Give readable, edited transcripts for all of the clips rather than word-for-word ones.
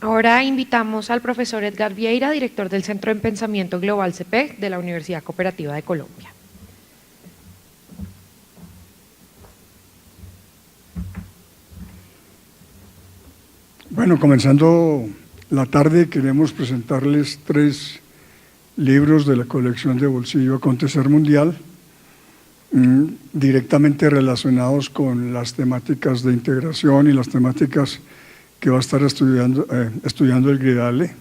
Ahora invitamos al profesor Edgar Vieira, director del Centro en Pensamiento Global CPEC de la Universidad Cooperativa de Colombia. Bueno, comenzando la tarde, queremos presentarles 3 libros de la colección de Bolsillo Acontecer Mundial, directamente relacionados con las temáticas de integración y las temáticas que va a estar estudiando el GRIDALE.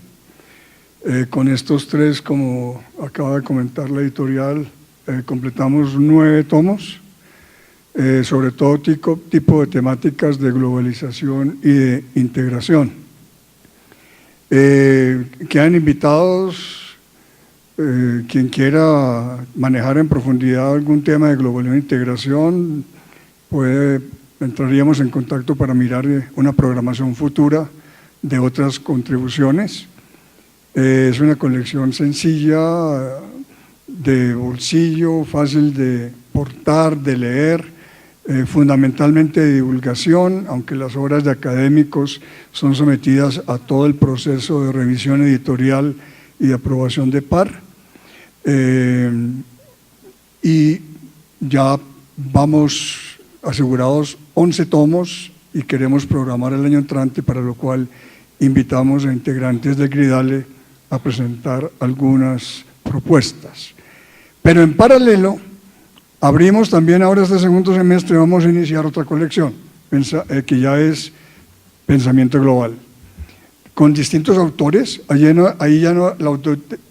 Con estos 3, como acaba de comentar la editorial, completamos 9 tomos, sobre todo tipo de temáticas de globalización y de integración. Quedan invitados quien quiera manejar en profundidad algún tema de globalización e integración, entraríamos en contacto para mirar una programación futura de otras contribuciones. Es una colección sencilla, de bolsillo, fácil de portar, de leer, fundamentalmente de divulgación, aunque las obras de académicos son sometidas a todo el proceso de revisión editorial y de aprobación de par. Y ya vamos asegurados 11 tomos y queremos programar el año entrante, para lo cual invitamos a integrantes del GRIDALE a presentar algunas propuestas. Pero en paralelo, abrimos también ahora este segundo semestre, vamos a iniciar otra colección, que ya es Pensamiento Global, con distintos autores. Ahí ya no,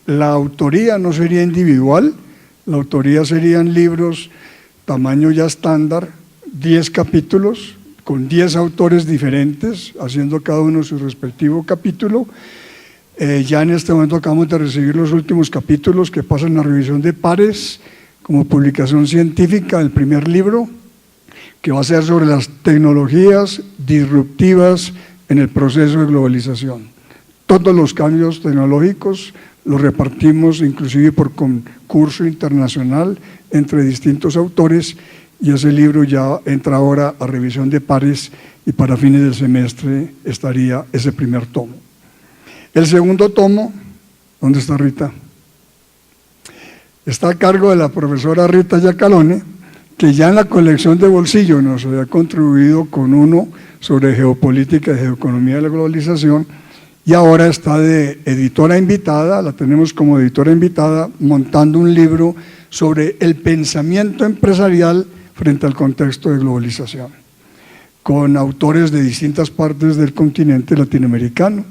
la autoría no sería individual, la autoría serían libros tamaño ya estándar, 10 capítulos, con 10 autores diferentes, haciendo cada uno su respectivo capítulo. Ya en este momento acabamos de recibir los últimos capítulos que pasan a revisión de pares, como publicación científica, el primer libro, que va a ser sobre las tecnologías disruptivas en el proceso de globalización. Todos los cambios tecnológicos los repartimos inclusive por concurso internacional entre distintos autores, y ese libro ya entra ahora a revisión de pares y para fines del semestre estaría ese primer tomo. El segundo tomo, ¿dónde está Rita? Está a cargo de la profesora Rita Giacalone, que ya en la colección de bolsillo nos había contribuido con uno sobre geopolítica y geoeconomía de la globalización, y ahora está de editora invitada, la tenemos como editora invitada, montando un libro sobre el pensamiento empresarial frente al contexto de globalización, con autores de distintas partes del continente latinoamericano,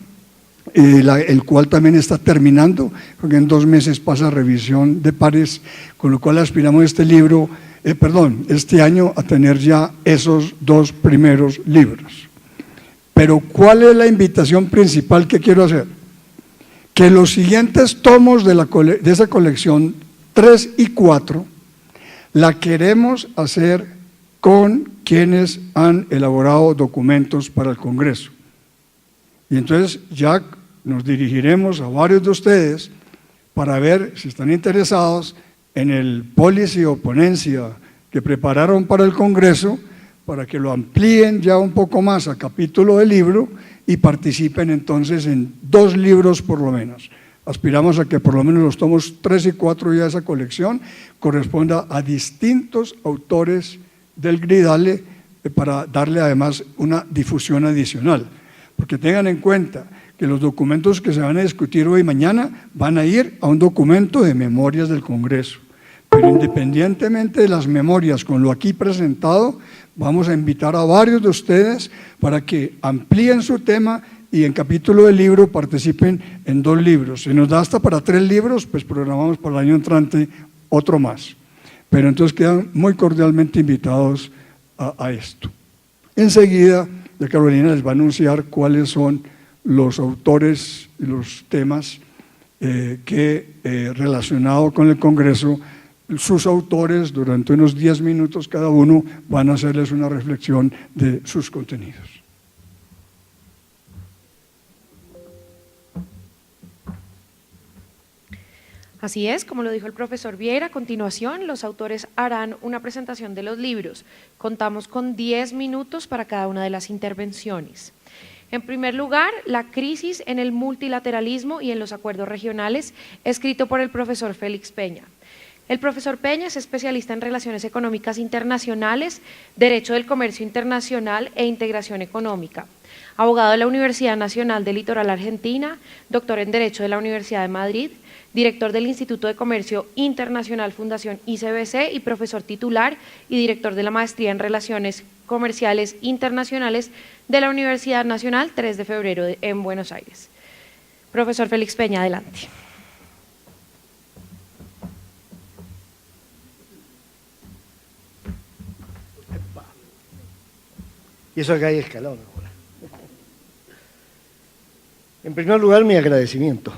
el cual también está terminando, porque en 2 meses pasa a revisión de pares, con lo cual aspiramos este año a tener ya esos 2 primeros libros. Pero ¿cuál es la invitación principal que quiero hacer? Que los siguientes tomos de esa colección, 3 y 4, la queremos hacer con quienes han elaborado documentos para el Congreso. Y entonces ya nos dirigiremos a varios de ustedes para ver si están interesados en el policy o ponencia que prepararon para el Congreso, para que lo amplíen ya un poco más a capítulo de libro y participen entonces en 2 libros por lo menos. Aspiramos a que por lo menos los tomos 3 y 4 ya de esa colección corresponda a distintos autores del GRIDALE, para darle además una difusión adicional. Porque tengan en cuenta que los documentos que se van a discutir hoy y mañana van a ir a un documento de memorias del Congreso. Pero independientemente de las memorias, con lo aquí presentado, vamos a invitar a varios de ustedes para que amplíen su tema y en capítulo del libro participen en 2 libros. Si nos da hasta para 3 libros, pues programamos para el año entrante otro más. Pero entonces quedan muy cordialmente invitados a esto. Enseguida, ya Carolina les va a anunciar cuáles son los autores y los temas que relacionados con el Congreso, sus autores durante unos 10 minutos cada uno van a hacerles una reflexión de sus contenidos. Así es, como lo dijo el profesor Vieira, a continuación los autores harán una presentación de los libros. Contamos con 10 minutos para cada una de las intervenciones. En primer lugar, La crisis en el multilateralismo y en los acuerdos regionales, escrito por el profesor Félix Peña. El profesor Peña es especialista en relaciones económicas internacionales, derecho del comercio internacional e integración económica. Abogado de la Universidad Nacional del Litoral Argentina, doctor en Derecho de la Universidad de Madrid, director del Instituto de Comercio Internacional Fundación ICBC y profesor titular y director de la Maestría en Relaciones Comerciales Internacionales de la Universidad Nacional 3 de Febrero en Buenos Aires. Profesor Félix Peña, adelante. Y eso acá hay escalón ahora. En primer lugar, mi agradecimiento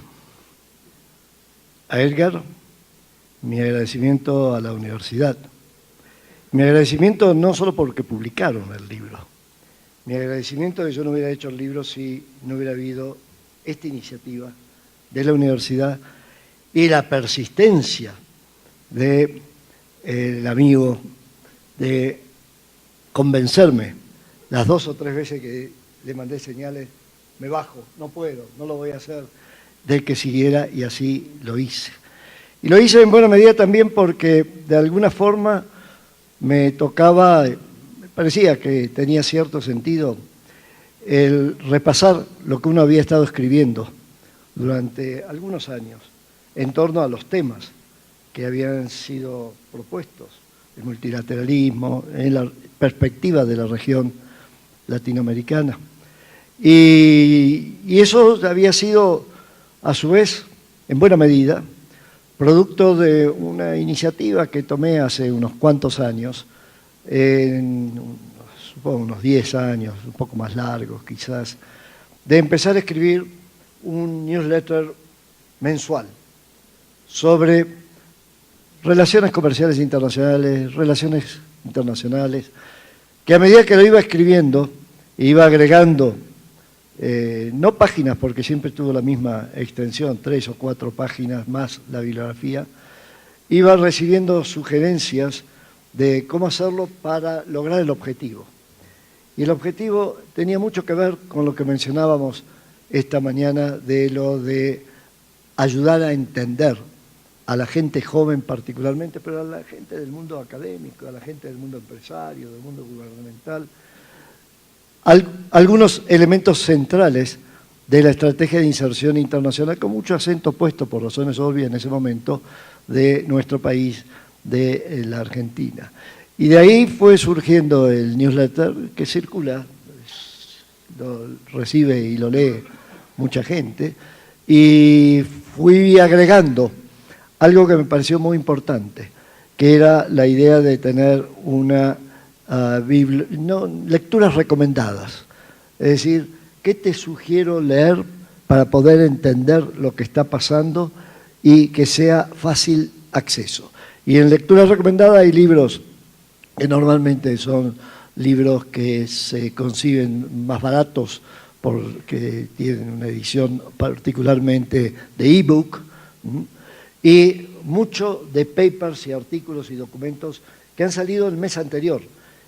a Edgar, mi agradecimiento a la universidad, mi agradecimiento no solo porque publicaron el libro, mi agradecimiento de que yo no hubiera hecho el libro si no hubiera habido esta iniciativa de la universidad y la persistencia del amigo de convencerme las 2 o 3 veces que le mandé señales, me bajo, no puedo, no lo voy a hacer, de que siguiera, y así lo hice. Y lo hice en buena medida también porque de alguna forma me tocaba, me parecía que tenía cierto sentido el repasar lo que uno había estado escribiendo durante algunos años en torno a los temas que habían sido propuestos, el multilateralismo, en la perspectiva de la región latinoamericana. Y eso había sido, a su vez, en buena medida, producto de una iniciativa que tomé hace unos cuantos años, supongo unos 10 años, un poco más largos quizás, de empezar a escribir un newsletter mensual sobre relaciones comerciales internacionales, que a medida que lo iba escribiendo, iba agregando, no páginas, porque siempre tuvo la misma extensión, 3 o 4 páginas más la bibliografía, iba recibiendo sugerencias de cómo hacerlo para lograr el objetivo. Y el objetivo tenía mucho que ver con lo que mencionábamos esta mañana, de lo de ayudar a entender a la gente joven particularmente, pero a la gente del mundo académico, a la gente del mundo empresario, del mundo gubernamental, algunos elementos centrales de la estrategia de inserción internacional, con mucho acento puesto, por razones obvias en ese momento, de nuestro país, de la Argentina. Y de ahí fue surgiendo el newsletter que circula, lo recibe y lo lee mucha gente, y fui agregando algo que me pareció muy importante, que era la idea de tener una lecturas recomendadas. Es decir, ¿qué te sugiero leer para poder entender lo que está pasando y que sea fácil acceso? Y en lecturas recomendadas hay libros que normalmente son libros que se conciben más baratos porque tienen una edición particularmente de ebook, y mucho de papers y artículos y documentos que han salido el mes anterior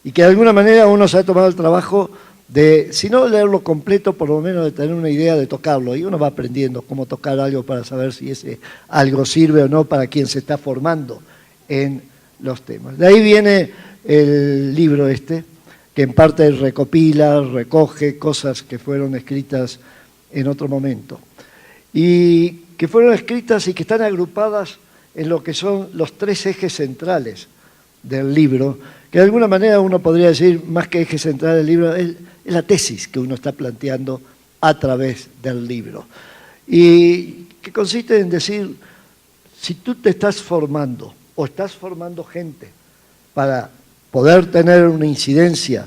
y que de alguna manera uno se ha tomado el trabajo de, si no leerlo completo, por lo menos de tener una idea de tocarlo, y uno va aprendiendo cómo tocar algo para saber si ese algo sirve o no para quien se está formando en los temas. De ahí viene el libro este, que en parte recopila, recoge cosas que fueron escritas en otro momento, y que fueron escritas y que están agrupadas en lo que son los 3 ejes centrales del libro, que de alguna manera uno podría decir, más que eje central del libro, es la tesis que uno está planteando a través del libro. Y que consiste en decir, si tú te estás formando o estás formando gente para poder tener una incidencia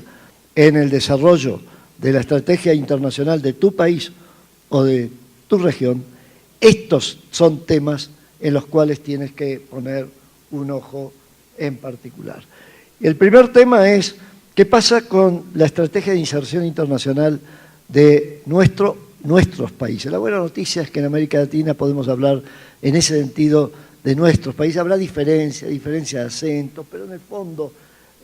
en el desarrollo de la estrategia internacional de tu país o de tu región, estos son temas en los cuales tienes que poner un ojo en particular. El primer tema es, ¿qué pasa con la estrategia de inserción internacional de nuestros países? La buena noticia es que en América Latina podemos hablar en ese sentido de nuestros países. Habrá diferencia de acentos, pero en el fondo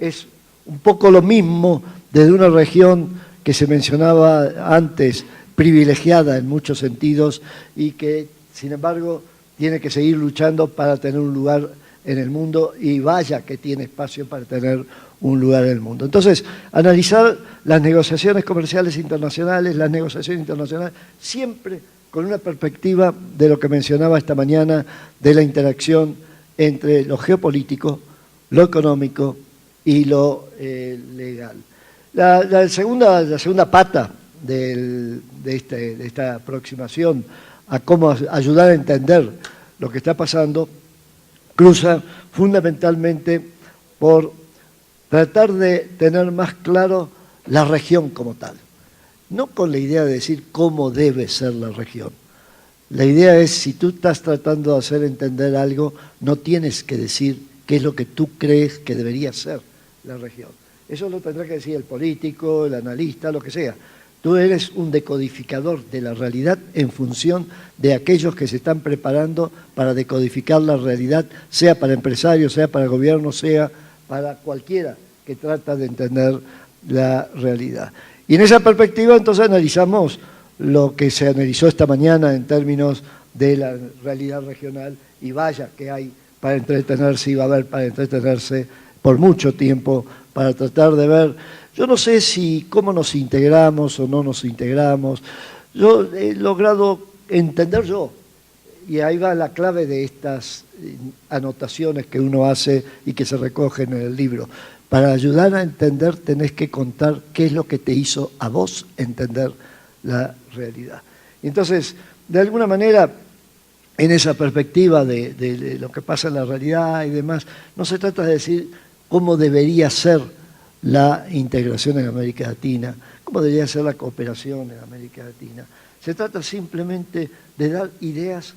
es un poco lo mismo desde una región que se mencionaba antes, privilegiada en muchos sentidos y que, sin embargo, tiene que seguir luchando para tener un lugar en el mundo, y vaya que tiene espacio para tener un lugar en el mundo. Entonces, analizar las negociaciones comerciales internacionales, las negociaciones internacionales, siempre con una perspectiva de lo que mencionaba esta mañana, de la interacción entre lo geopolítico, lo económico y lo legal. La segunda pata de esta aproximación a cómo ayudar a entender lo que está pasando cruza fundamentalmente por tratar de tener más claro la región como tal. No con la idea de decir cómo debe ser la región. La idea es, si tú estás tratando de hacer entender algo, no tienes que decir qué es lo que tú crees que debería ser la región. Eso lo tendrá que decir el político, el analista, lo que sea. Tú eres un decodificador de la realidad en función de aquellos que se están preparando para decodificar la realidad, sea para empresarios, sea para gobierno, sea para cualquiera que trata de entender la realidad. Y en esa perspectiva entonces analizamos lo que se analizó esta mañana en términos de la realidad regional, y vaya que hay para entretenerse y va a haber para entretenerse por mucho tiempo para tratar de ver. Yo no sé si cómo nos integramos o no nos integramos. Yo he logrado entender y ahí va la clave de estas anotaciones que uno hace y que se recogen en el libro. Para ayudar a entender tenés que contar qué es lo que te hizo a vos entender la realidad. Entonces, de alguna manera, en esa perspectiva de lo que pasa en la realidad y demás, no se trata de decir cómo debería ser la integración en América Latina, cómo debería ser la cooperación en América Latina. Se trata simplemente de dar ideas,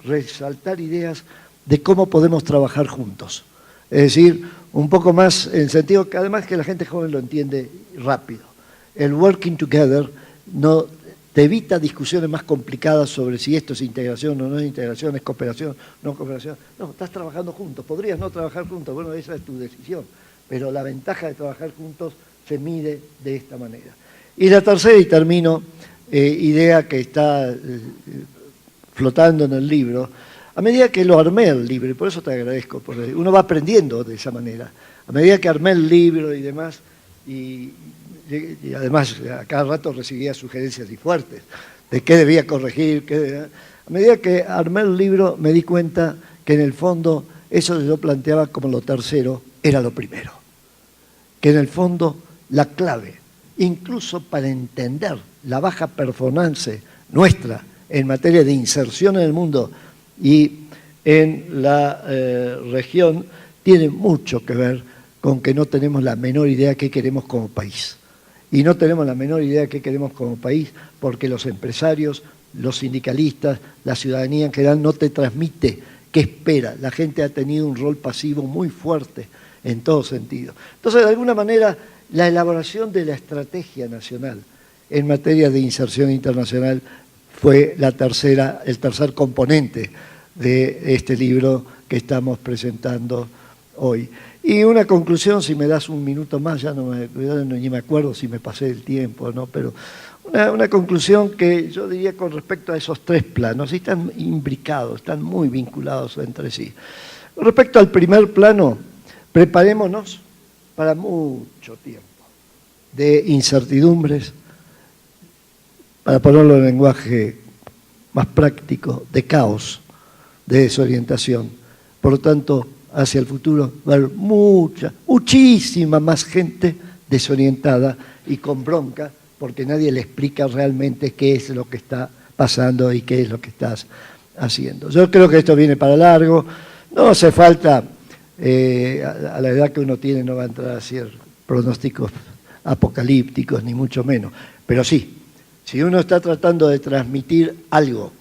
resaltar ideas de cómo podemos trabajar juntos. Es decir, un poco más en el sentido que además que la gente joven lo entiende rápido. El working together no te evita discusiones más complicadas sobre si esto es integración o no es integración, es cooperación, no cooperación. No, estás trabajando juntos, podrías no trabajar juntos, bueno, esa es tu decisión. Pero la ventaja de trabajar juntos se mide de esta manera. Y la tercera, y termino, idea que está flotando en el libro, a medida que lo armé el libro, y por eso te agradezco, porque uno va aprendiendo de esa manera, a medida que armé el libro y demás, y además a cada rato recibía sugerencias y fuertes de qué debía corregir, a medida que armé el libro me di cuenta que en el fondo eso que yo planteaba como lo tercero era lo primero, que en el fondo la clave, incluso para entender la baja performance nuestra en materia de inserción en el mundo y en la región, tiene mucho que ver con que no tenemos la menor idea qué queremos como país. Y no tenemos la menor idea qué queremos como país porque los empresarios, los sindicalistas, la ciudadanía en general no te transmite qué espera. La gente ha tenido un rol pasivo muy fuerte en todo sentido. Entonces, de alguna manera, la elaboración de la estrategia nacional en materia de inserción internacional fue el tercer componente de este libro que estamos presentando hoy. Y una conclusión, si me das un minuto más, ya ni me acuerdo si me pasé el tiempo, ¿no? Pero una conclusión que yo diría con respecto a esos tres planos, y están imbricados, están muy vinculados entre sí. Respecto al primer plano, preparémonos para mucho tiempo de incertidumbres, para ponerlo en lenguaje más práctico, de caos, de desorientación. Por lo tanto, hacia el futuro va a haber muchísima más gente desorientada y con bronca, porque nadie le explica realmente qué es lo que está pasando y qué es lo que estás haciendo. Yo creo que esto viene para largo, no hace falta, a la edad que uno tiene no va a entrar a hacer pronósticos apocalípticos, ni mucho menos, pero sí, si uno está tratando de transmitir algo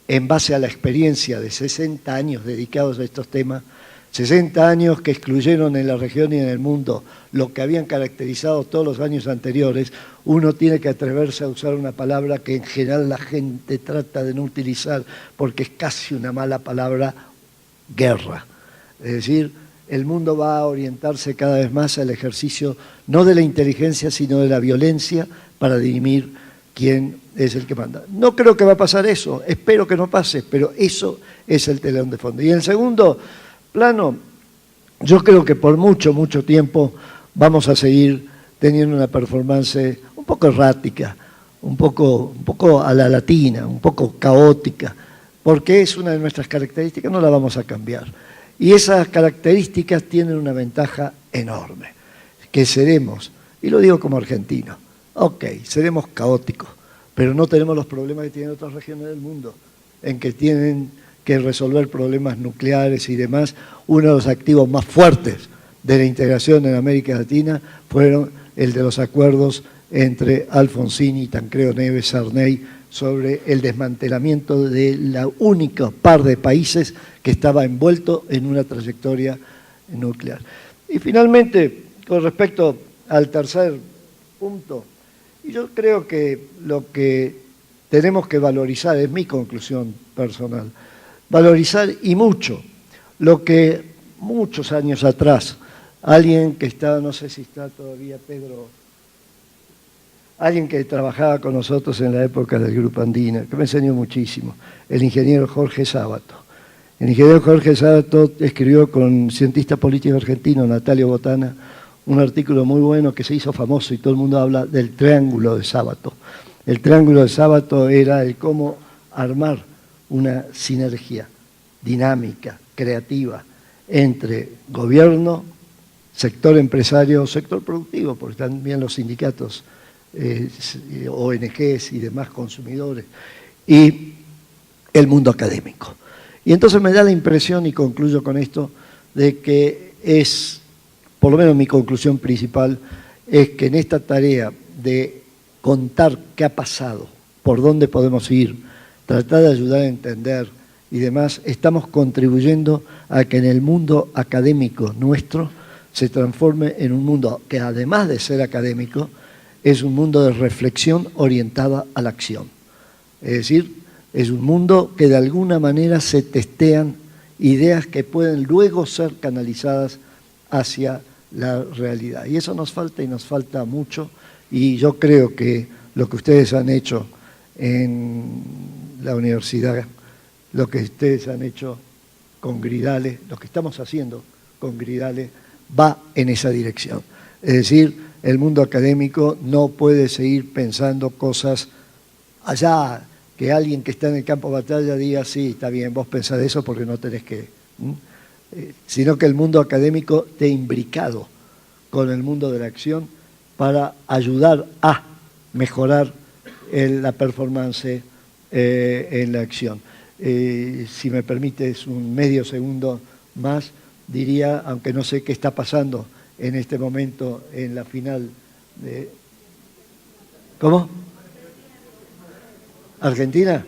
en base a la experiencia de 60 años dedicados a estos temas, 60 años que excluyeron en la región y en el mundo lo que habían caracterizado todos los años anteriores, uno tiene que atreverse a usar una palabra que en general la gente trata de no utilizar porque es casi una mala palabra, guerra. Es decir, el mundo va a orientarse cada vez más al ejercicio no de la inteligencia sino de la violencia para dirimir quién es el que manda. No creo que va a pasar eso, espero que no pase, pero eso es el telón de fondo. Y en segundo plano, yo creo que por mucho, mucho tiempo vamos a seguir teniendo una performance un poco errática, un poco a la latina, un poco caótica, porque es una de nuestras características, no la vamos a cambiar. Y esas características tienen una ventaja enorme, que seremos, y lo digo como argentino, ok, seremos caóticos, pero no tenemos los problemas que tienen otras regiones del mundo, en que tienen que resolver problemas nucleares y demás. Uno de los activos más fuertes de la integración en América Latina fueron el de los acuerdos entre Alfonsín y Tancredo Neves Sarney sobre el desmantelamiento de la única par de países que estaba envuelto en una trayectoria nuclear. Y finalmente, con respecto al tercer punto, yo creo que lo que tenemos que valorizar, es mi conclusión personal, valorizar y mucho lo que muchos años atrás, alguien que está, no sé si está todavía Pedro, alguien que trabajaba con nosotros en la época del Grupo Andina, que me enseñó muchísimo, el ingeniero Jorge Sábato. El ingeniero Jorge Sábato escribió con cientista político argentino, Natalio Botana, un artículo muy bueno que se hizo famoso y todo el mundo habla del triángulo de Sábato. El triángulo de Sábato era el cómo armar una sinergia dinámica, creativa, entre gobierno, sector empresario, sector productivo, porque también los sindicatos, ONGs y demás consumidores, y el mundo académico. Y entonces me da la impresión, y concluyo con esto, de que es, por lo menos mi conclusión principal, es que en esta tarea de contar qué ha pasado, por dónde podemos ir, tratar de ayudar a entender y demás, estamos contribuyendo a que en el mundo académico nuestro se transforme en un mundo que, además de ser académico, es un mundo de reflexión orientada a la acción. Es decir, es un mundo que de alguna manera se testean ideas que pueden luego ser canalizadas hacia la realidad. Y eso nos falta, y nos falta mucho, y yo creo que lo que ustedes han hecho en la universidad, lo que ustedes han hecho con Gridale, lo que estamos haciendo con Gridale, va en esa dirección. Es decir, el mundo académico no puede seguir pensando cosas allá, que alguien que está en el campo de batalla diga, sí, está bien, vos pensás eso porque no tenés que... sino que el mundo académico esté imbricado con el mundo de la acción para ayudar a mejorar la performance en la acción. Si me permites un medio segundo más, diría, aunque no sé qué está pasando en este momento en la final de... ¿Cómo? ¿Argentina?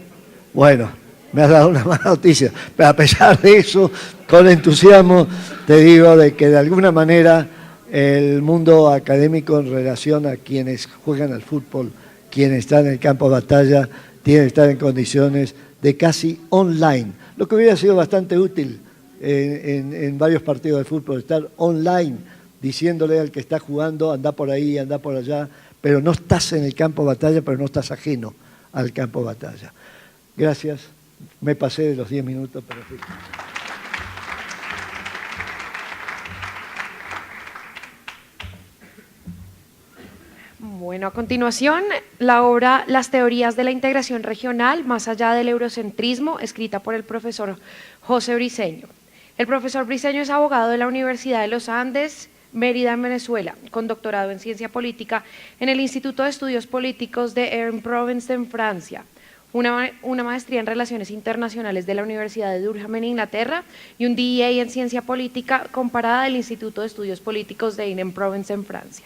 Bueno, me has dado una mala noticia, pero a pesar de eso, con entusiasmo, te digo de que de alguna manera el mundo académico en relación a quienes juegan al fútbol, quienes están en el campo de batalla, tienen que estar en condiciones de casi online, lo que hubiera sido bastante útil en varios partidos de fútbol, estar online, diciéndole al que está jugando, anda por ahí, anda por allá, pero no estás en el campo de batalla, pero no estás ajeno al campo de batalla. Gracias, me pasé de los 10 minutos, pero sí. Bueno, a continuación, la obra Las teorías de la integración regional, más allá del eurocentrismo, escrita por el profesor José Briceño. El profesor Briceño es abogado de la Universidad de los Andes, Mérida, en Venezuela, con doctorado en ciencia política en el Instituto de Estudios Políticos de Aix-en-Provence en Francia, una maestría en Relaciones Internacionales de la Universidad de Durham en Inglaterra y un DEA en Ciencia Política comparada del Instituto de Estudios Políticos de Aix-en-Provence en Francia.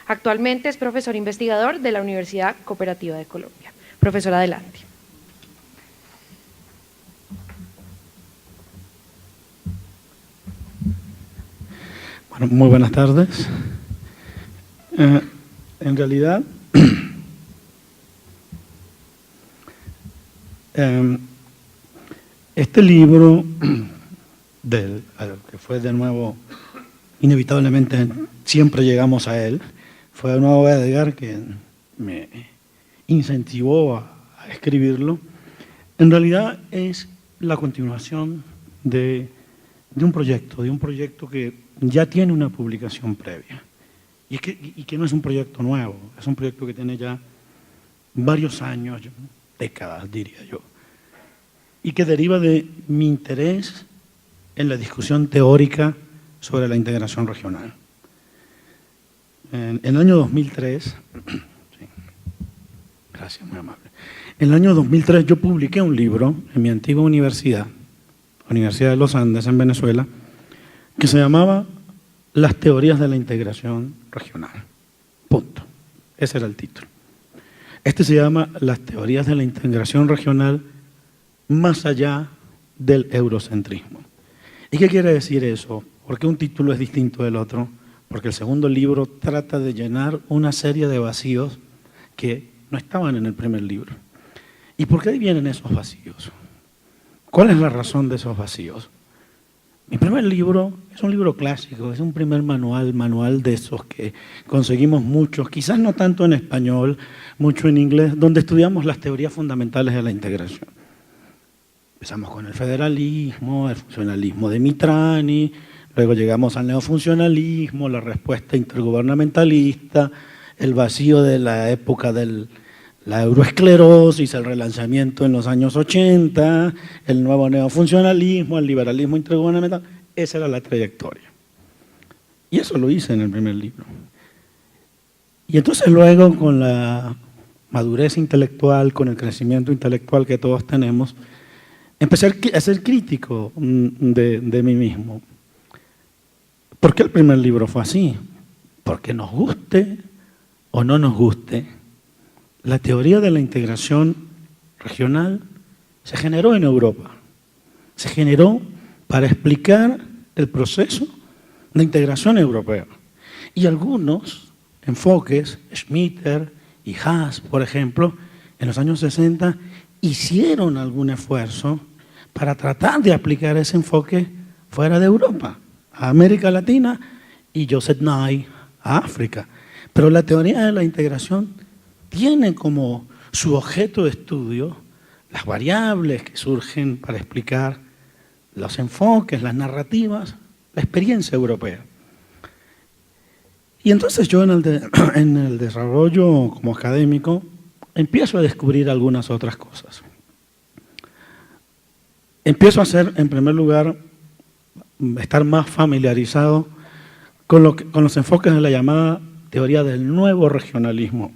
Actualmente es profesor investigador de la Universidad Cooperativa de Colombia. Profesor, adelante. Bueno, muy buenas tardes. En realidad, este libro, que fue de nuevo, inevitablemente siempre llegamos a él, fue de nuevo Edgar, que me incentivó a escribirlo, en realidad es la continuación de un proyecto que ya tiene una publicación previa y que no es un proyecto nuevo, es un proyecto que tiene ya varios años, décadas diría yo, y que deriva de mi interés en la discusión teórica sobre la integración regional. En el año 2003, sí, gracias, muy amable. En el año 2003 yo publiqué un libro en mi antigua universidad, Universidad de los Andes en Venezuela, que se llamaba Las teorías de la integración regional. Punto. Ese era el título. Este se llama Las teorías de la integración regional más allá del eurocentrismo. ¿Y qué quiere decir eso? ¿Por qué un título es distinto del otro? Porque el segundo libro trata de llenar una serie de vacíos que no estaban en el primer libro. ¿Y por qué vienen esos vacíos? ¿Cuál es la razón de esos vacíos? Mi primer libro es un libro clásico, es un primer manual de esos que conseguimos muchos, quizás no tanto en español, mucho en inglés, donde estudiamos las teorías fundamentales de la integración. Empezamos con el federalismo, el funcionalismo de Mitrani, luego llegamos al neofuncionalismo, la respuesta intergubernamentalista, el vacío de la época de la euroesclerosis, el relanzamiento en los años 80, el nuevo neofuncionalismo, el liberalismo intergubernamental. Esa era la trayectoria. Y eso lo hice en el primer libro. Y entonces luego, con la madurez intelectual, con el crecimiento intelectual que todos tenemos, empecé a ser crítico de mí mismo. ¿Por qué el primer libro fue así? Porque nos guste o no nos guste, la teoría de la integración regional se generó en Europa. Se generó para explicar el proceso de integración europea. Y algunos enfoques, Schmitter y Haas, por ejemplo, en los años 60, hicieron algún esfuerzo para tratar de aplicar ese enfoque fuera de Europa, a América Latina y Joseph Nye a África. Pero la teoría de la integración tiene como su objeto de estudio las variables que surgen para explicar los enfoques, las narrativas, la experiencia europea. Y entonces yo en el desarrollo como académico empiezo a descubrir algunas otras cosas. Empiezo a hacer, en primer lugar, estar más familiarizado con los enfoques de la llamada teoría del nuevo regionalismo,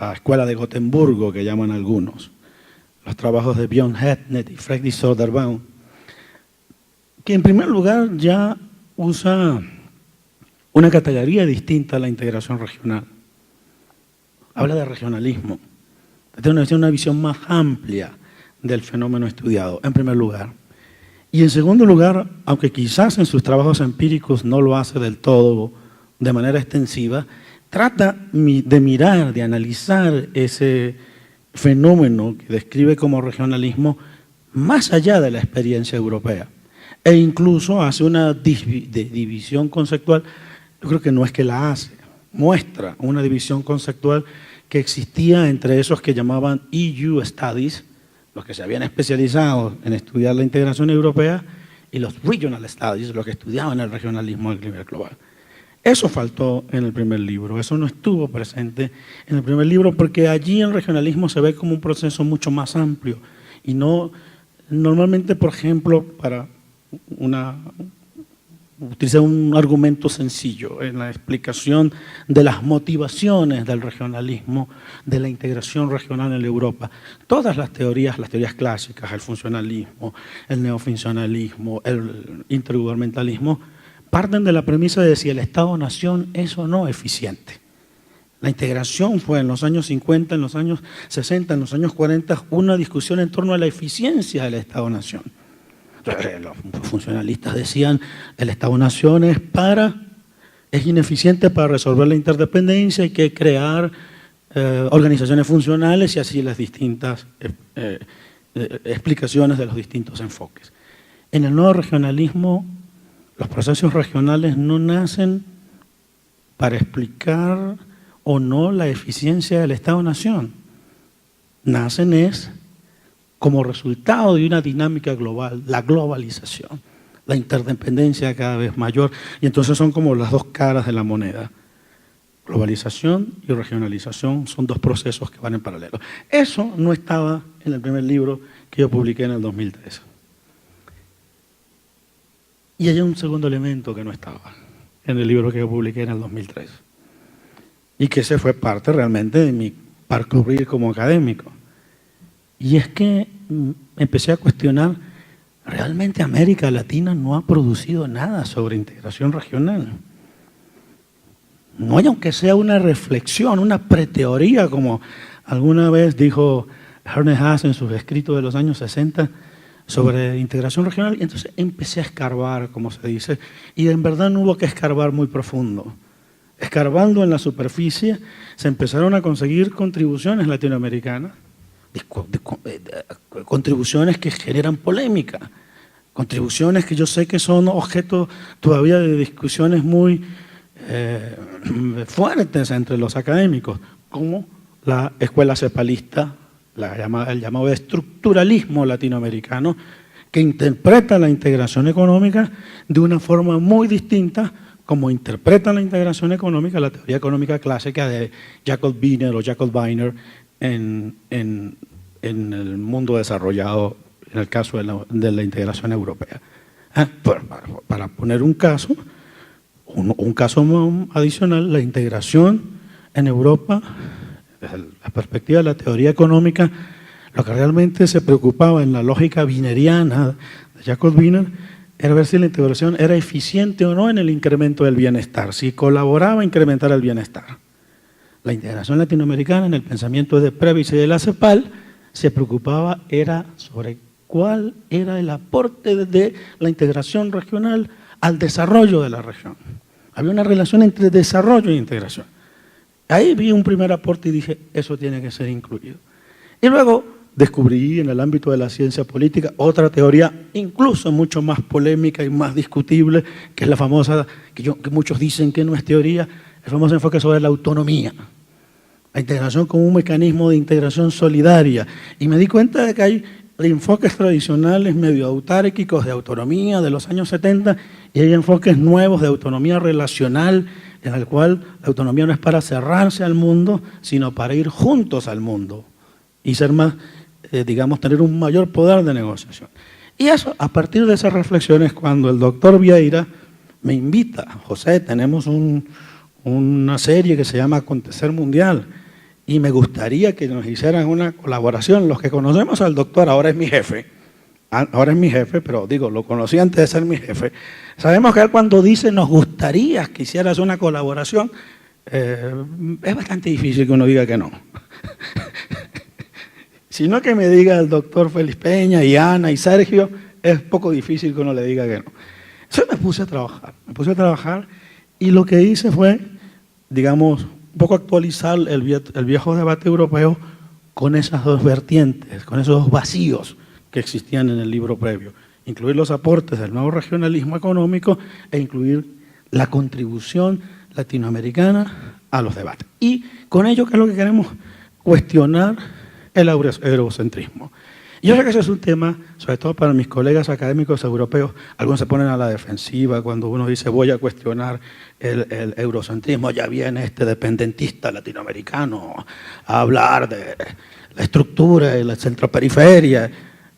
la escuela de Gotemburgo, que llaman algunos, los trabajos de Björn Hednet y Fredrik Söderbaum, que en primer lugar ya usa una categoría distinta a la integración regional. Habla de regionalismo, tiene una visión más amplia del fenómeno estudiado, en primer lugar. Y en segundo lugar, aunque quizás en sus trabajos empíricos no lo hace del todo de manera extensiva, trata de mirar, de analizar ese fenómeno que describe como regionalismo más allá de la experiencia europea. E incluso hace una división conceptual, yo creo que no es que la hace, muestra una división conceptual que existía entre esos que llamaban EU Studies, los que se habían especializado en estudiar la integración europea, y los Regional Studies, los que estudiaban el regionalismo del nivel global. Eso faltó en el primer libro, eso no estuvo presente en el primer libro, porque allí el regionalismo se ve como un proceso mucho más amplio y no, normalmente, por ejemplo, utilicé un argumento sencillo en la explicación de las motivaciones del regionalismo, de la integración regional en Europa. Todas las teorías clásicas, el funcionalismo, el neofuncionalismo, el intergubernamentalismo, parten de la premisa de si el Estado-nación es o no eficiente. La integración fue en los años 50, en los años 60, en los años 40, una discusión en torno a la eficiencia del Estado-nación. Los funcionalistas decían el Estado-nación es ineficiente para resolver la interdependencia, hay que crear organizaciones funcionales y así las distintas explicaciones de los distintos enfoques. En el nuevo regionalismo, los procesos regionales no nacen para explicar o no la eficiencia del Estado-Nación. Nacen como resultado de una dinámica global, la globalización, la interdependencia cada vez mayor, y entonces son como las dos caras de la moneda. Globalización y regionalización son dos procesos que van en paralelo. Eso no estaba en el primer libro que yo publiqué en el 2013. Y hay un segundo elemento que no estaba en el libro que yo publiqué en el 2003. Y que ese fue parte realmente de mi parcourir como académico. Y es que empecé a cuestionar, ¿realmente América Latina no ha producido nada sobre integración regional? No hay aunque sea una reflexión, una preteoría, como alguna vez dijo Ernest Haas en sus escritos de los años 60 sobre integración regional. Y entonces empecé a escarbar, como se dice, y en verdad no hubo que escarbar muy profundo. Escarbando en la superficie se empezaron a conseguir contribuciones latinoamericanas, contribuciones que generan polémica, contribuciones que yo sé que son objeto todavía de discusiones muy fuertes entre los académicos, como la escuela cepalista, el llamado estructuralismo latinoamericano, que interpreta la integración económica de una forma muy distinta como interpreta la integración económica, la teoría económica clásica de Jacob Wiener o Jacob Wiener en el mundo desarrollado, en el caso de la integración europea. Para poner un caso adicional, la integración en Europa, desde la perspectiva de la teoría económica, lo que realmente se preocupaba en la lógica wieneriana de Jacob Wiener era ver si la integración era eficiente o no en el incremento del bienestar, si colaboraba a incrementar el bienestar. La integración latinoamericana en el pensamiento de Previs y de la CEPAL se preocupaba sobre cuál era el aporte de la integración regional al desarrollo de la región. Había una relación entre desarrollo e integración. Ahí vi un primer aporte y dije, eso tiene que ser incluido. Y luego descubrí en el ámbito de la ciencia política otra teoría incluso mucho más polémica y más discutible, que es la famosa, que muchos dicen que no es teoría, el famoso enfoque sobre la autonomía. La integración como un mecanismo de integración solidaria. Y me di cuenta de que hay enfoques tradicionales medio autárquicos de autonomía de los años 70 y hay enfoques nuevos de autonomía relacional, en el cual la autonomía no es para cerrarse al mundo, sino para ir juntos al mundo y ser más, digamos, tener un mayor poder de negociación. Y eso, a partir de esas reflexiones, cuando el doctor Vieira me invita, José, tenemos una serie que se llama Acontecer Mundial, y me gustaría que nos hicieran una colaboración. Los que conocemos al doctor, ahora es mi jefe, pero digo, lo conocí antes de ser mi jefe. Sabemos que él cuando dice nos gustaría que hicieras una colaboración, es bastante difícil que uno diga que no. Sino que me diga el doctor Félix Peña y Ana y Sergio, es poco difícil que uno le diga que no. Entonces me puse a trabajar y lo que hice fue, digamos, un poco actualizar el viejo debate europeo con esas dos vertientes, con esos dos vacíos que existían en el libro previo. Incluir los aportes del nuevo regionalismo económico e incluir la contribución latinoamericana a los debates. Y con ello, ¿qué es lo que queremos? Cuestionar el eurocentrismo. Yo sé que ese es un tema, sobre todo para mis colegas académicos europeos, algunos se ponen a la defensiva cuando uno dice voy a cuestionar el eurocentrismo, ya viene este dependentista latinoamericano a hablar de la estructura y la centroperiferia.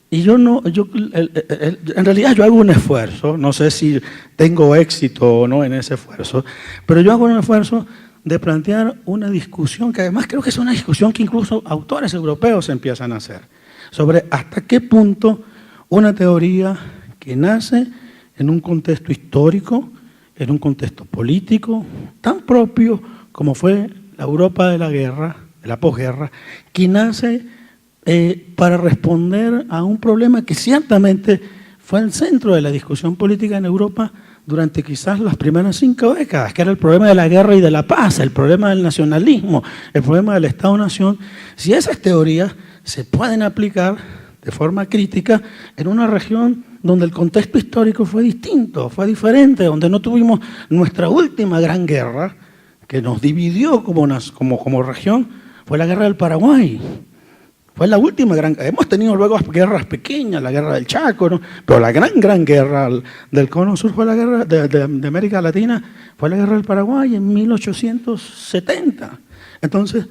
Y en realidad yo hago un esfuerzo, no sé si tengo éxito o no en ese esfuerzo, pero yo hago un esfuerzo de plantear una discusión que además creo que es una discusión que incluso autores europeos empiezan a hacer, sobre hasta qué punto una teoría que nace en un contexto histórico, en un contexto político, tan propio como fue la Europa de la guerra, de la posguerra, que nace para responder a un problema que ciertamente fue el centro de la discusión política en Europa durante quizás las primeras 5 décadas, que era el problema de la guerra y de la paz, el problema del nacionalismo, el problema del Estado-Nación. Si esas teorías se pueden aplicar de forma crítica en una región donde el contexto histórico fue distinto, fue diferente, donde no tuvimos nuestra última gran guerra, que nos dividió como región fue la Guerra del Paraguay. Fue la última gran... Hemos tenido luego guerras pequeñas, la Guerra del Chaco, ¿no? Pero la gran guerra del Cono Sur fue la guerra de América Latina, fue la Guerra del Paraguay en 1870. Entonces,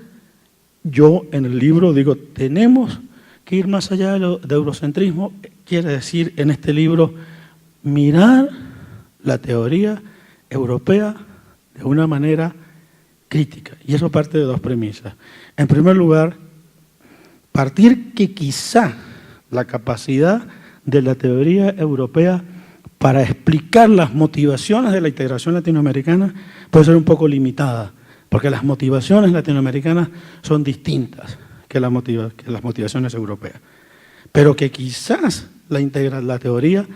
yo en el libro digo, tenemos que ir más allá de eurocentrismo, quiere decir en este libro, mirar la teoría europea de una manera crítica. Y eso parte de dos premisas. En primer lugar, partir que quizá la capacidad de la teoría europea para explicar las motivaciones de la integración latinoamericana puede ser un poco limitada, porque las motivaciones latinoamericanas son distintas que las motivaciones europeas. Pero que quizás la teoría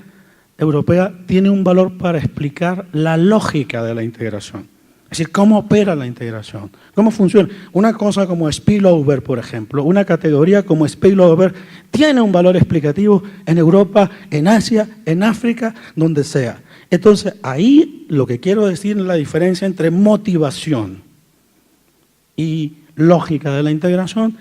europea tiene un valor para explicar la lógica de la integración. Es decir, cómo opera la integración, cómo funciona. Una cosa como spillover, por ejemplo, una categoría como spillover tiene un valor explicativo en Europa, en Asia, en África, donde sea. Entonces, ahí lo que quiero decir es la diferencia entre motivación y lógica de la integración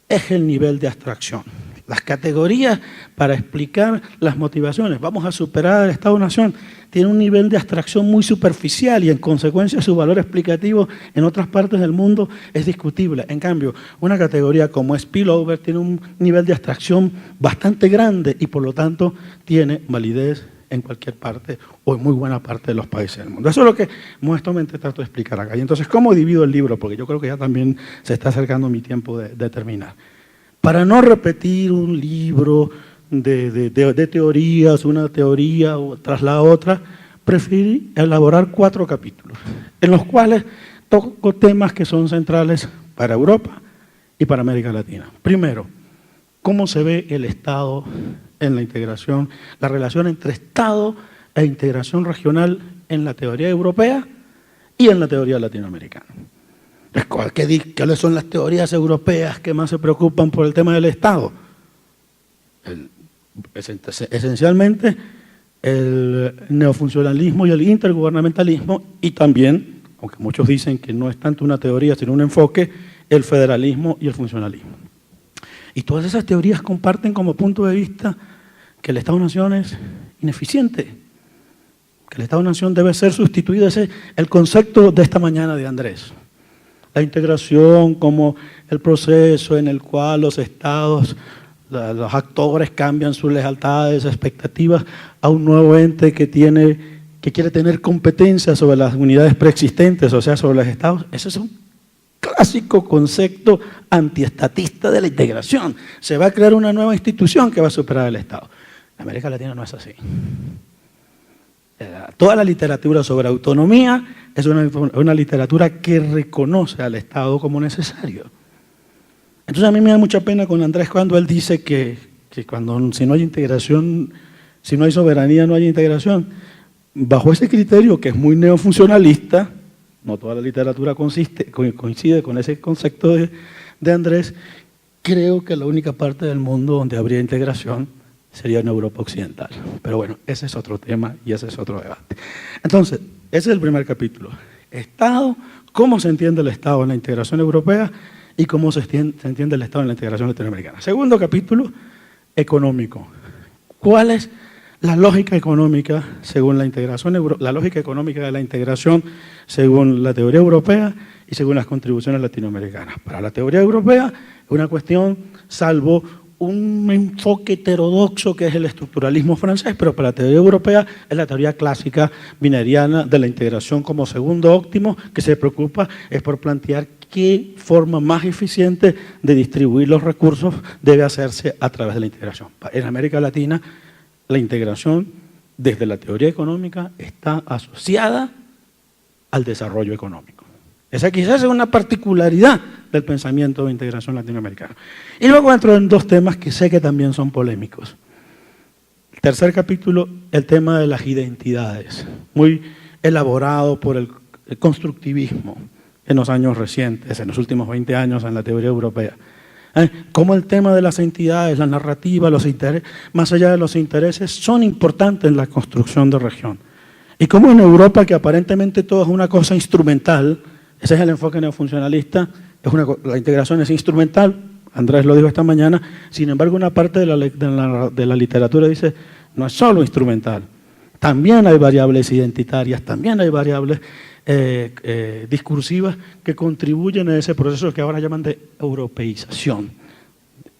es el nivel de abstracción. Las categorías para explicar las motivaciones, vamos a superar al Estado-Nación, tiene un nivel de abstracción muy superficial y en consecuencia su valor explicativo en otras partes del mundo es discutible. En cambio, una categoría como spillover tiene un nivel de abstracción bastante grande y por lo tanto tiene validez en cualquier parte o en muy buena parte de los países del mundo. Eso es lo que modestamente trato de explicar acá. Y entonces, ¿cómo divido el libro? Porque yo creo que ya también se está acercando mi tiempo de terminar. Para no repetir un libro de teorías, una teoría tras la otra, preferí elaborar 4 capítulos, en los cuales toco temas que son centrales para Europa y para América Latina. Primero, ¿cómo se ve el Estado en la integración, la relación entre Estado e integración regional en la teoría europea y en la teoría latinoamericana? ¿Cuáles son las teorías europeas que más se preocupan por el tema del Estado? Esencialmente el neofuncionalismo y el intergubernamentalismo y también, aunque muchos dicen que no es tanto una teoría sino un enfoque, el federalismo y el funcionalismo. Y todas esas teorías comparten como punto de vista que el Estado-Nación es ineficiente, que el Estado-Nación debe ser sustituido. Ese es el concepto de esta mañana de Andrés. La integración como el proceso en el cual los estados, los actores cambian sus lealtades, expectativas a un nuevo ente que quiere tener competencia sobre las unidades preexistentes, o sea, sobre los estados. Ese es un clásico concepto antiestatista de la integración. Se va a crear una nueva institución que va a superar al Estado. En América Latina no es así. Toda la literatura sobre autonomía es una literatura que reconoce al Estado como necesario. Entonces a mí me da mucha pena con Andrés cuando él dice que si no hay integración, si no hay soberanía, no hay integración. Bajo ese criterio que es muy neofuncionalista, no toda la literatura coincide con ese concepto de Andrés, creo que la única parte del mundo donde habría integración sería en Europa Occidental. Pero bueno, ese es otro tema y ese es otro debate. Entonces, ese es el primer capítulo. Estado, cómo se entiende el Estado en la integración europea y cómo se entiende el Estado en la integración latinoamericana. Segundo capítulo, económico. ¿Cuál es la lógica económica según la integración, la lógica económica de la integración según la teoría europea y según las contribuciones latinoamericanas? Para la teoría europea es una cuestión, salvo un enfoque heterodoxo que es el estructuralismo francés, pero para la teoría europea es la teoría clásica bineriana de la integración como segundo óptimo, que se preocupa es por plantear qué forma más eficiente de distribuir los recursos debe hacerse a través de la integración. En América Latina, la integración desde la teoría económica está asociada al desarrollo económico. Esa quizás es una particularidad del pensamiento de integración latinoamericana. Y luego entro en 2 temas que sé que también son polémicos. El tercer capítulo, el tema de las identidades, muy elaborado por el constructivismo en los años recientes, en los últimos 20 años en la teoría europea. Cómo el tema de las entidades, la narrativa, los intereses, más allá de los intereses, son importantes en la construcción de región. Y cómo en Europa, que aparentemente todo es una cosa instrumental, Ese es el enfoque neofuncionalista. La integración es instrumental, Andrés lo dijo esta mañana, sin embargo una parte de la literatura dice no es solo instrumental, también hay variables identitarias, también hay variables discursivas que contribuyen a ese proceso que ahora llaman de europeización,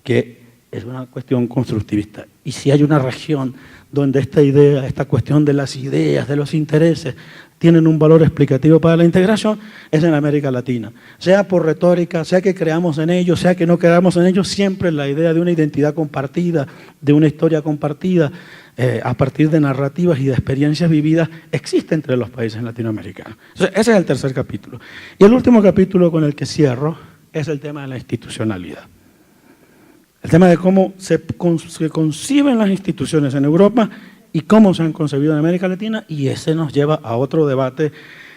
que es una cuestión constructivista. Y si hay una región donde esta idea, esta cuestión de las ideas, de los intereses, tienen un valor explicativo para la integración, es en América Latina. Sea por retórica, sea que creamos en ellos, sea que no creamos en ellos, siempre la idea de una identidad compartida, de una historia compartida, a partir de narrativas y de experiencias vividas, existe entre los países latinoamericanos. Entonces, ese es el tercer capítulo. Y el último capítulo con el que cierro es el tema de la institucionalidad. El tema de cómo se conciben las instituciones en Europa y cómo se han concebido en América Latina, y ese nos lleva a otro debate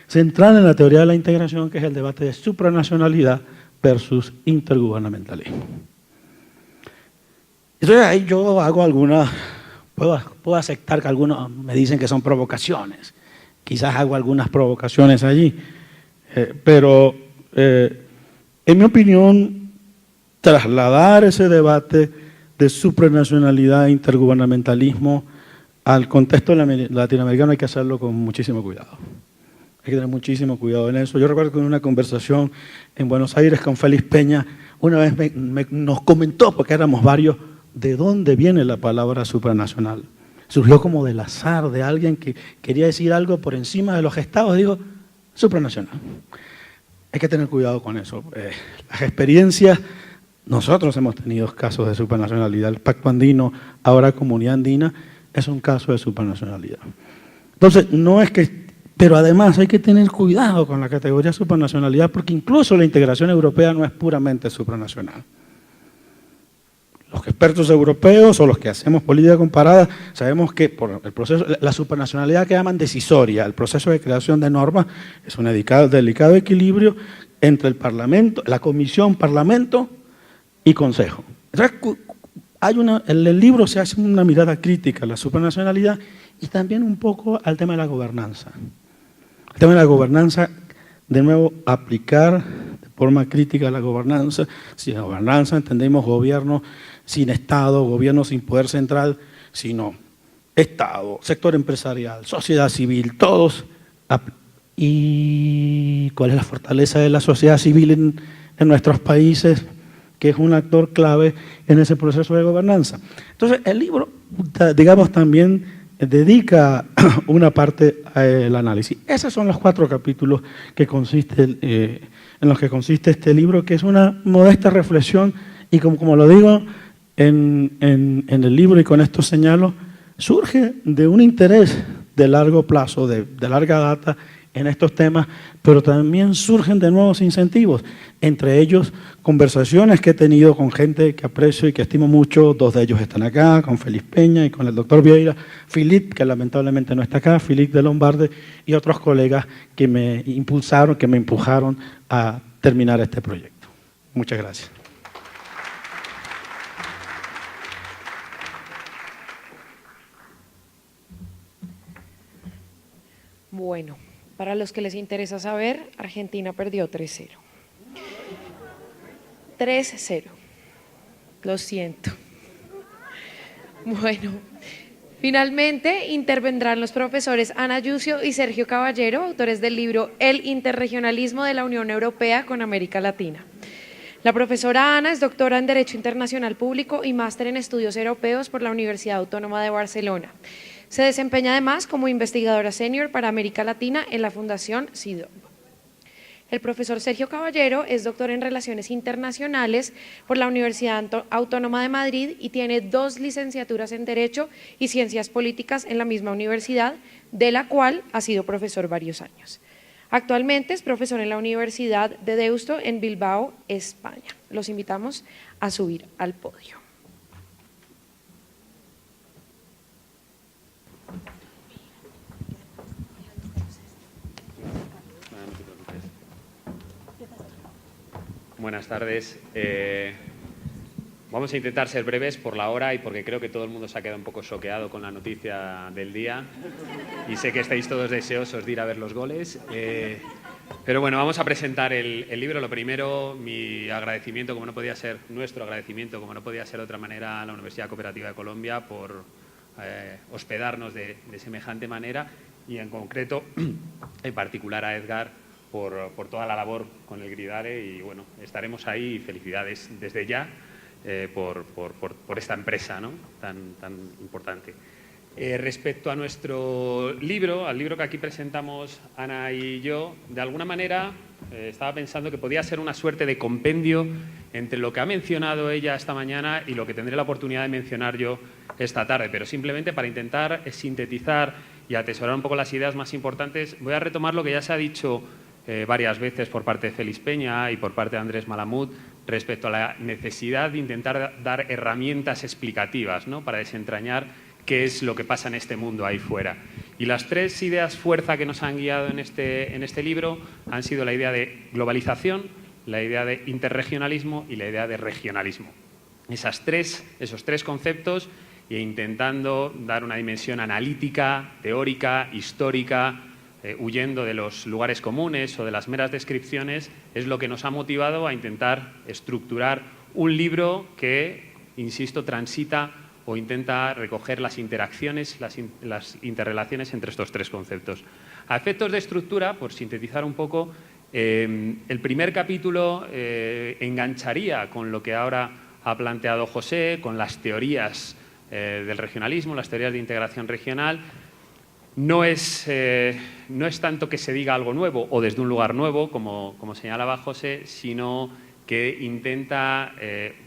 central en la teoría de la integración, que es el debate de supranacionalidad versus intergubernamentalismo. Entonces ahí yo hago algunas, puedo aceptar que algunos me dicen que son provocaciones, quizás hago algunas provocaciones allí, pero en mi opinión, trasladar ese debate de supranacionalidad e intergubernamentalismo al contexto latinoamericano hay que hacerlo con muchísimo cuidado. Hay que tener muchísimo cuidado en eso. Yo recuerdo que en una conversación en Buenos Aires con Félix Peña, una vez nos comentó, porque éramos varios, de dónde viene la palabra supranacional. Surgió como del azar de alguien que quería decir algo por encima de los estados, dijo, supranacional. Hay que tener cuidado con eso. Las experiencias, nosotros hemos tenido casos de supranacionalidad. El Pacto Andino, ahora Comunidad Andina, es un caso de supranacionalidad. Entonces, no es que... Pero además hay que tener cuidado con la categoría supranacionalidad, porque incluso la integración europea no es puramente supranacional. Los expertos europeos o los que hacemos política comparada sabemos que por el proceso, la supranacionalidad que llaman decisoria, el proceso de creación de normas, es un delicado equilibrio entre el Parlamento, la Comisión, Parlamento y Consejo. Entonces, en el libro se hace una mirada crítica a la supranacionalidad y también un poco al tema de la gobernanza. El tema de la gobernanza, de nuevo, aplicar de forma crítica la gobernanza. Si la gobernanza entendemos gobierno sin Estado, gobierno sin poder central, sino Estado, sector empresarial, sociedad civil, todos. ¿Y cuál es la fortaleza de la sociedad civil en nuestros países, que es un actor clave en ese proceso de gobernanza? Entonces, el libro, digamos, también dedica una parte al análisis. Esos son los 4 capítulos que en los que consiste este libro, que es una modesta reflexión y como lo digo en el libro y con esto señalo, surge de un interés de largo plazo, de larga data en estos temas, pero también surgen de nuevos incentivos, entre ellos conversaciones que he tenido con gente que aprecio y que estimo mucho, 2 de ellos están acá, con Félix Peña y con el doctor Vieira, Philippe, que lamentablemente no está acá, Philippe de Lombarde, y otros colegas que me impulsaron, que me empujaron a terminar este proyecto. Muchas gracias. Bueno, para los que les interesa saber, Argentina perdió 3-0. 3-0. Lo siento. Bueno, finalmente intervendrán los profesores Ana Yucio y Sergio Caballero, autores del libro El interregionalismo de la Unión Europea con América Latina. La profesora Ana es doctora en Derecho Internacional Público y máster en Estudios Europeos por la Universidad Autónoma de Barcelona. Se desempeña además como investigadora senior para América Latina en la Fundación CIDOB. El profesor Sergio Caballero es doctor en Relaciones Internacionales por la Universidad Autónoma de Madrid y tiene 2 licenciaturas en Derecho y Ciencias Políticas en la misma universidad, de la cual ha sido profesor varios años. Actualmente es profesor en la Universidad de Deusto en Bilbao, España. Los invitamos a subir al podio. Buenas tardes. Vamos a intentar ser breves por la hora y porque creo que todo el mundo se ha quedado un poco choqueado con la noticia del día y sé que estáis todos deseosos de ir a ver los goles. Pero bueno, vamos a presentar el libro. Lo primero, mi agradecimiento, como no podía ser, nuestro agradecimiento, como no podía ser de otra manera, a la Universidad Cooperativa de Colombia por hospedarnos de semejante manera y en concreto, en particular a Edgar, por toda la labor con el Gridare y bueno, estaremos ahí y felicidades desde ya por esta empresa, ¿no? tan importante. Respecto a nuestro libro, al libro que aquí presentamos Ana y yo, de alguna manera estaba pensando que podía ser una suerte de compendio entre lo que ha mencionado ella esta mañana y lo que tendré la oportunidad de mencionar yo esta tarde, pero simplemente para intentar sintetizar y atesorar un poco las ideas más importantes, voy a retomar lo que ya se ha dicho varias veces por parte de Félix Peña y por parte de Andrés Malamud respecto a la necesidad de intentar dar herramientas explicativas, ¿no?, para desentrañar qué es lo que pasa en este mundo ahí fuera. Y las tres ideas fuerza que nos han guiado en este libro han sido la idea de globalización, la idea de interregionalismo y la idea de regionalismo. Esos tres conceptos, e intentando dar una dimensión analítica, teórica, histórica, huyendo de los lugares comunes o de las meras descripciones, es lo que nos ha motivado a intentar estructurar un libro que, insisto, transita o intenta recoger las interacciones, las interrelaciones entre estos tres conceptos. A efectos de estructura, por sintetizar un poco, el primer capítulo engancharía con lo que ahora ha planteado José, con las teorías del regionalismo, las teorías de integración regional. No es tanto que se diga algo nuevo o desde un lugar nuevo, como señalaba José, sino que intenta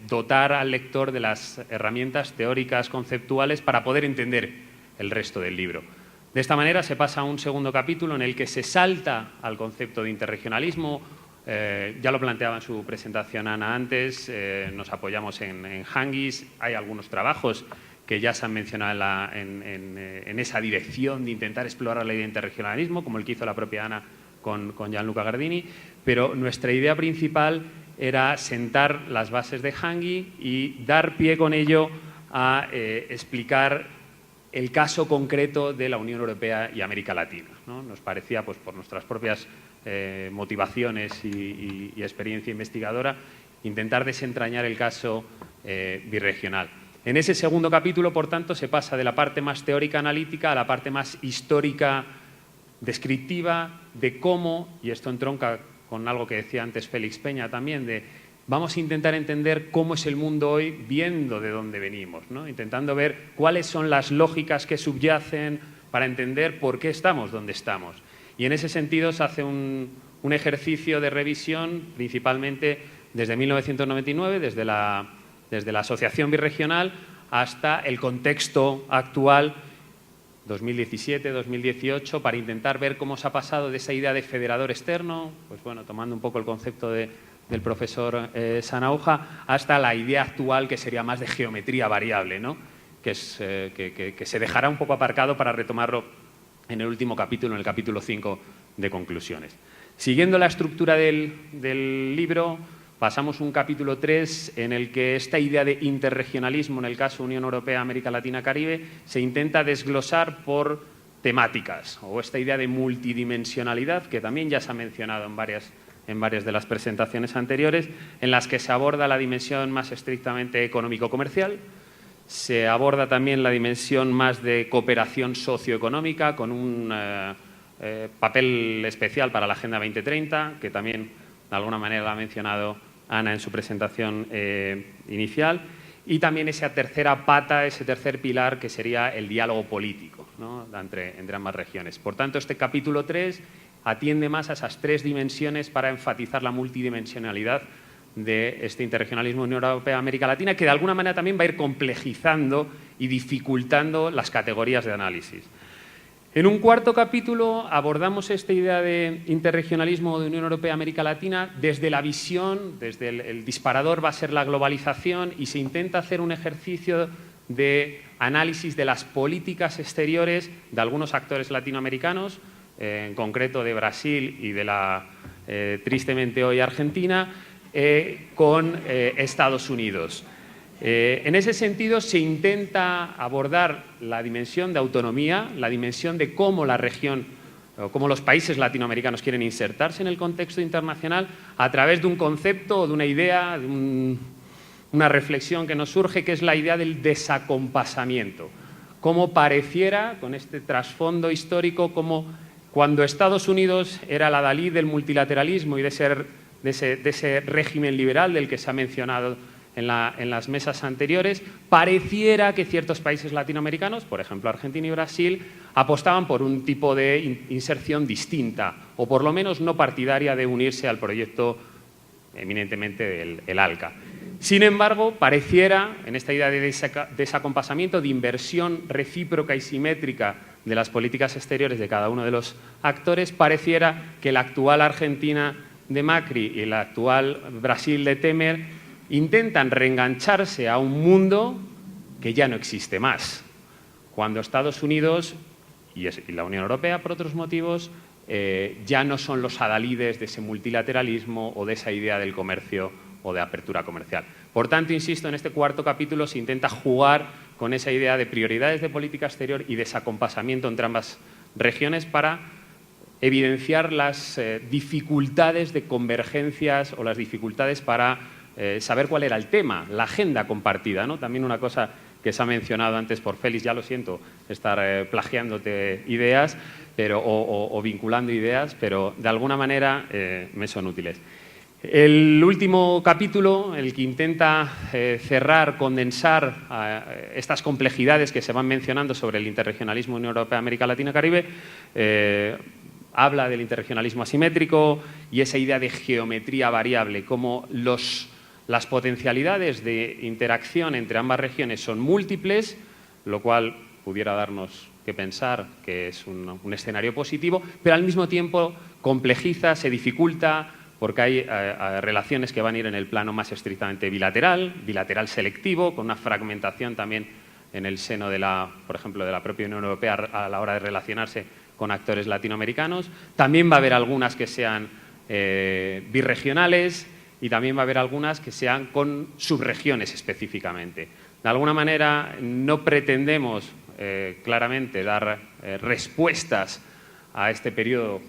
dotar al lector de las herramientas teóricas, conceptuales, para poder entender el resto del libro. De esta manera se pasa a un segundo capítulo en el que se salta al concepto de interregionalismo. Ya lo planteaba en su presentación Ana antes, nos apoyamos en Hangis, hay algunos trabajos que ya se han mencionado en esa dirección de intentar explorar la idea de interregionalismo, como el que hizo la propia Ana con Gianluca Gardini, pero nuestra idea principal era sentar las bases de Hangui y dar pie con ello a explicar el caso concreto de la Unión Europea y América Latina, ¿no? Nos parecía, pues, por nuestras propias motivaciones y experiencia investigadora, intentar desentrañar el caso birregional. En ese segundo capítulo, por tanto, se pasa de la parte más teórica analítica a la parte más histórica descriptiva de cómo, y esto entronca con algo que decía antes Félix Peña también, de vamos a intentar entender cómo es el mundo hoy viendo de dónde venimos, ¿no? Intentando ver cuáles son las lógicas que subyacen para entender por qué estamos donde estamos. Y en ese sentido se hace un ejercicio de revisión principalmente desde 1999, desde la Asociación Birregional hasta el contexto actual 2017-2018, para intentar ver cómo se ha pasado de esa idea de federador externo, pues bueno, tomando un poco el concepto del profesor Sanauja, hasta la idea actual que sería más de geometría variable, ¿no? Que se dejará un poco aparcado para retomarlo en el último capítulo, en el capítulo 5 de conclusiones. Siguiendo la estructura del libro, pasamos un capítulo 3 en el que esta idea de interregionalismo, en el caso Unión Europea, América Latina, Caribe, se intenta desglosar por temáticas, o esta idea de multidimensionalidad, que también ya se ha mencionado en varias de las presentaciones anteriores, en las que se aborda la dimensión más estrictamente económico-comercial, se aborda también la dimensión más de cooperación socioeconómica, con un papel especial para la Agenda 2030, que también de alguna manera lo ha mencionado Ana en su presentación inicial, y también esa tercera pata, ese tercer pilar, que sería el diálogo político, ¿no?, entre ambas regiones. Por tanto, este capítulo 3 atiende más a esas tres dimensiones para enfatizar la multidimensionalidad de este interregionalismo Unión Europea-América Latina, que de alguna manera también va a ir complejizando y dificultando las categorías de análisis. En un cuarto capítulo abordamos esta idea de interregionalismo de Unión Europea-América Latina desde la visión, desde el disparador va a ser la globalización, y se intenta hacer un ejercicio de análisis de las políticas exteriores de algunos actores latinoamericanos, en concreto de Brasil y de la tristemente hoy Argentina, con Estados Unidos. En ese sentido se intenta abordar la dimensión de autonomía, la dimensión de cómo la región o cómo los países latinoamericanos quieren insertarse en el contexto internacional a través de un concepto o de una idea, de una reflexión que nos surge, que es la idea del desacompasamiento. Cómo pareciera, con este trasfondo histórico, como cuando Estados Unidos era el adalid del multilateralismo y de ese régimen liberal del que se ha mencionado en las mesas anteriores, pareciera que ciertos países latinoamericanos, por ejemplo Argentina y Brasil, apostaban por un tipo de inserción distinta, o por lo menos no partidaria de unirse al proyecto eminentemente del ALCA. Sin embargo, pareciera, en esta idea de desacompasamiento, de inversión recíproca y simétrica de las políticas exteriores de cada uno de los actores, pareciera que la actual Argentina de Macri y el actual Brasil de Temer intentan reengancharse a un mundo que ya no existe más, cuando Estados Unidos y la Unión Europea, por otros motivos, ya no son los adalides de ese multilateralismo o de esa idea del comercio o de apertura comercial. Por tanto, insisto, en este cuarto capítulo se intenta jugar con esa idea de prioridades de política exterior y desacompasamiento entre ambas regiones para evidenciar las dificultades de convergencias o las dificultades para saber cuál era el tema, la agenda compartida, ¿no? También una cosa que se ha mencionado antes por Félix, ya lo siento, estar plagiándote ideas o vinculando ideas, pero de alguna manera me son útiles. El último capítulo, el que intenta cerrar, condensar estas complejidades que se van mencionando sobre el interregionalismo Unión Europea, América Latina, Caribe, habla del interregionalismo asimétrico y esa idea de geometría variable, como las potencialidades de interacción entre ambas regiones son múltiples, lo cual pudiera darnos que pensar que es un escenario positivo, pero al mismo tiempo complejiza, se dificulta, porque hay relaciones que van a ir en el plano más estrictamente bilateral selectivo, con una fragmentación también en el seno por ejemplo, de la propia Unión Europea a la hora de relacionarse con actores latinoamericanos. También va a haber algunas que sean birregionales y también va a haber algunas que sean con subregiones específicamente. De alguna manera no pretendemos claramente dar respuestas a este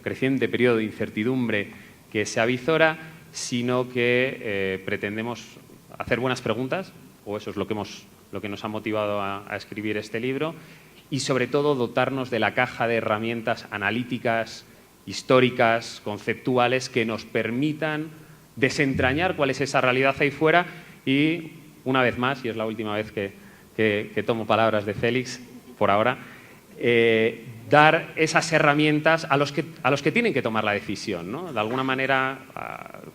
creciente periodo de incertidumbre que se avizora, sino que pretendemos hacer buenas preguntas, o eso es lo que nos ha motivado a escribir este libro, y sobre todo dotarnos de la caja de herramientas analíticas, históricas, conceptuales, que nos permitan desentrañar cuál es esa realidad ahí fuera y, una vez más, y es la última vez que tomo palabras de Félix por ahora, dar esas herramientas a los que tienen que tomar la decisión, ¿no? De alguna manera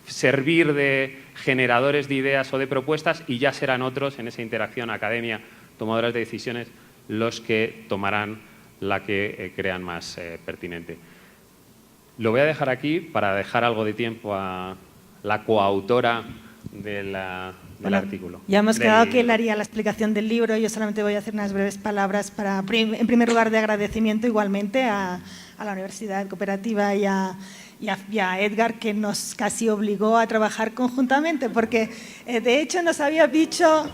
servir de generadores de ideas o de propuestas, y ya serán otros en esa interacción academia, tomadores de decisiones, los que tomarán la que crean más pertinente. Lo voy a dejar aquí para dejar algo de tiempo a la coautora del artículo. Ya hemos quedado que él haría la explicación del libro. Yo solamente voy a hacer unas breves palabras en primer lugar, de agradecimiento igualmente a la Universidad Cooperativa y a Edgar, que nos casi obligó a trabajar conjuntamente, porque de hecho nos había dicho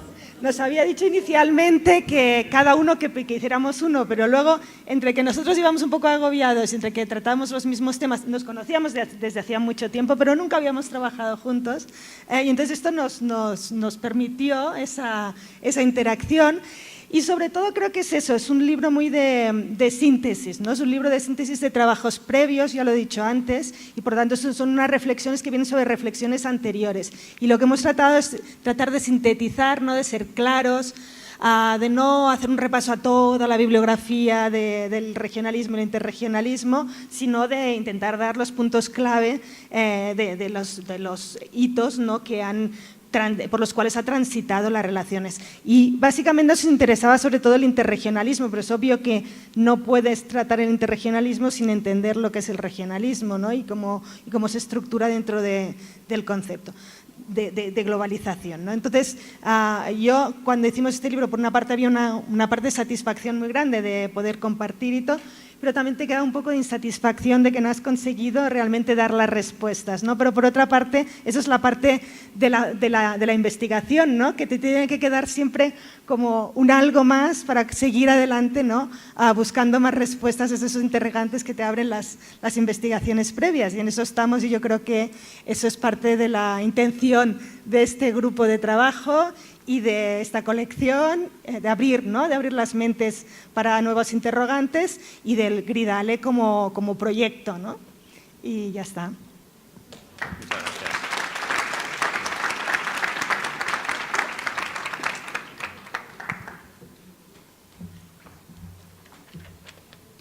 inicialmente que cada uno que hiciéramos uno, pero luego, entre que nosotros íbamos un poco agobiados, entre que tratábamos los mismos temas, nos conocíamos desde hacía mucho tiempo, pero nunca habíamos trabajado juntos, y entonces esto nos permitió esa interacción. Y sobre todo creo que es eso, es un libro muy de síntesis, ¿no? Es un libro de síntesis de trabajos previos, ya lo he dicho antes, y por tanto son unas reflexiones que vienen sobre reflexiones anteriores. Y lo que hemos tratado es tratar de sintetizar, ¿no? De ser claros, de no hacer un repaso a toda la bibliografía del regionalismo y el interregionalismo, sino de intentar dar los puntos clave de los hitos, ¿no? Por los cuales ha transitado las relaciones. Y básicamente nos interesaba sobre todo el interregionalismo, pero es obvio que no puedes tratar el interregionalismo sin entender lo que es el regionalismo, ¿no? y cómo se estructura dentro del concepto de globalización, ¿no? Entonces, yo cuando hicimos este libro, por una parte había una parte de satisfacción muy grande de poder compartir y todo, pero también te queda un poco de insatisfacción de que no has conseguido realmente dar las respuestas, ¿no? Pero por otra parte, eso es la parte de la investigación, ¿no? Que te tiene que quedar siempre como un algo más para seguir adelante, ¿no? Buscando más respuestas a esos interrogantes que te abren las investigaciones previas, y en eso estamos, y yo creo que eso es parte de la intención de este grupo de trabajo y de esta colección, de abrir, ¿no? De abrir las mentes para nuevos interrogantes, y del Gridale como proyecto, ¿no? Y ya está. Muchas gracias.